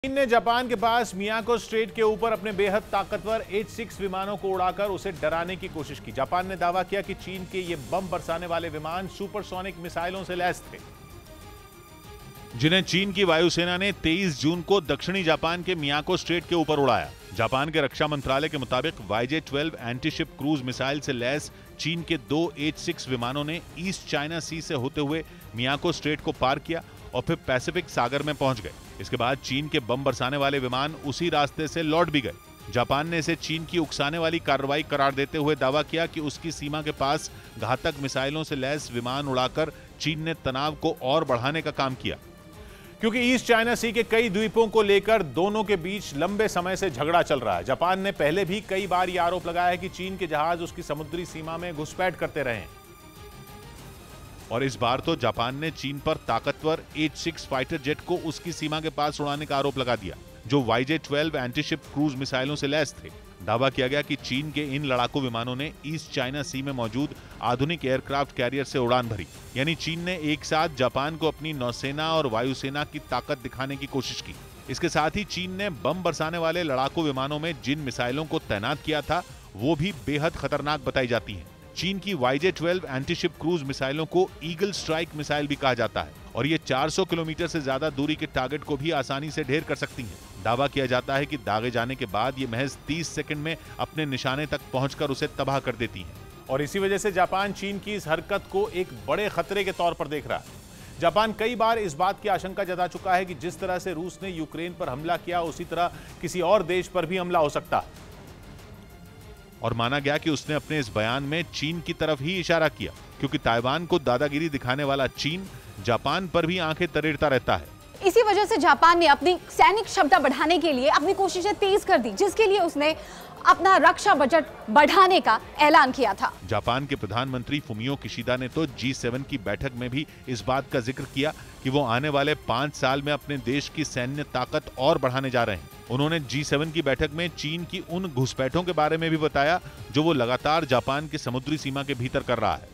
चीन ने जापान के पास मियाको स्ट्रेट के ऊपर अपने बेहद ताकतवर H-6 विमानों को उड़ाकर उसे डराने की कोशिश की। जापान ने दावा किया कि चीन के ये बम बरसाने वाले विमान सुपरसोनिक मिसाइलों से लैस थे, जिन्हें चीन की वायुसेना ने 23 जून को दक्षिणी जापान के मियाको स्ट्रेट के ऊपर उड़ाया। जापान के रक्षा मंत्रालय के मुताबिक YJ-12 एंटीशिप क्रूज मिसाइल से लैस चीन के 2 H-6 विमानों ने ईस्ट चाइना सी से होते हुए मियाको स्ट्रेट को पार किया और फिर पैसिफिक सागर में पहुंच गए। इसके बाद चीन के बम बरसाने वाले विमान उसी रास्ते से लौट भी गए। जापान ने इसे चीन की उकसाने वाली कार्रवाई करार देते हुए दावा किया कि उसकी सीमा के पास घातक मिसाइलों से लैस विमान उड़ाकर चीन ने तनाव को और बढ़ाने का काम किया, क्योंकि ईस्ट चाइना सी के कई द्वीपों को लेकर दोनों के बीच लंबे समय से झगड़ा चल रहा है। जापान ने पहले भी कई बार यह आरोप लगाया है कि चीन के जहाज उसकी समुद्री सीमा में घुसपैठ करते रहे हैं। और इस बार तो जापान ने चीन पर ताकतवर H-6 फाइटर जेट को उसकी सीमा के पास उड़ाने का आरोप लगा दिया, जो YJ-12 एंटीशिप क्रूज मिसाइलों से लैस थे। दावा किया गया कि चीन के इन लड़ाकू विमानों ने ईस्ट चाइना सी में मौजूद आधुनिक एयरक्राफ्ट कैरियर से उड़ान भरी, यानी चीन ने एक साथ जापान को अपनी नौसेना और वायुसेना की ताकत दिखाने की कोशिश की। इसके साथ ही चीन ने बम बरसाने वाले लड़ाकू विमानों में जिन मिसाइलों को तैनात किया था वो भी बेहद खतरनाक बताई जाती हैं। चीन की YJ-12 एंटीशिप क्रूज मिसाइलों को ईगल स्ट्राइक मिसाइल भी कहा जाता है और ये 400 किलोमीटर से ज्यादा दूरी के टारगेट को भी आसानी से ढेर कर सकती हैं। दावा किया जाता है कि दागे जाने के बाद ये महज 30 सेकंड में अपने निशाने तक पहुंचकर उसे तबाह कर देती हैं। और इसी वजह से जापान चीन की इस हरकत को एक बड़े खतरे के तौर पर देख रहा है। जापान कई बार इस बात की आशंका जता चुका है कि जिस तरह से रूस ने यूक्रेन पर हमला किया, उसी तरह किसी और देश पर भी हमला हो सकता है। और माना गया कि उसने अपने इस बयान में चीन की तरफ ही इशारा किया, क्योंकि ताइवान को दादागिरी दिखाने वाला चीन जापान पर भी आंखें तरेड़ता रहता है। इसी वजह से जापान ने अपनी सैनिक क्षमता बढ़ाने के लिए अपनी कोशिशें तेज कर दी, जिसके लिए उसने अपना रक्षा बजट बढ़ाने का ऐलान किया था। जापान के प्रधानमंत्री फुमियो किशिदा ने तो G7 की बैठक में भी इस बात का जिक्र किया कि वो आने वाले 5 साल में अपने देश की सैन्य ताकत और बढ़ाने जा रहे हैं। उन्होंने G7 की बैठक में चीन की उन घुसपैठों के बारे में भी बताया जो वो लगातार जापान की समुद्री सीमा के भीतर कर रहा है।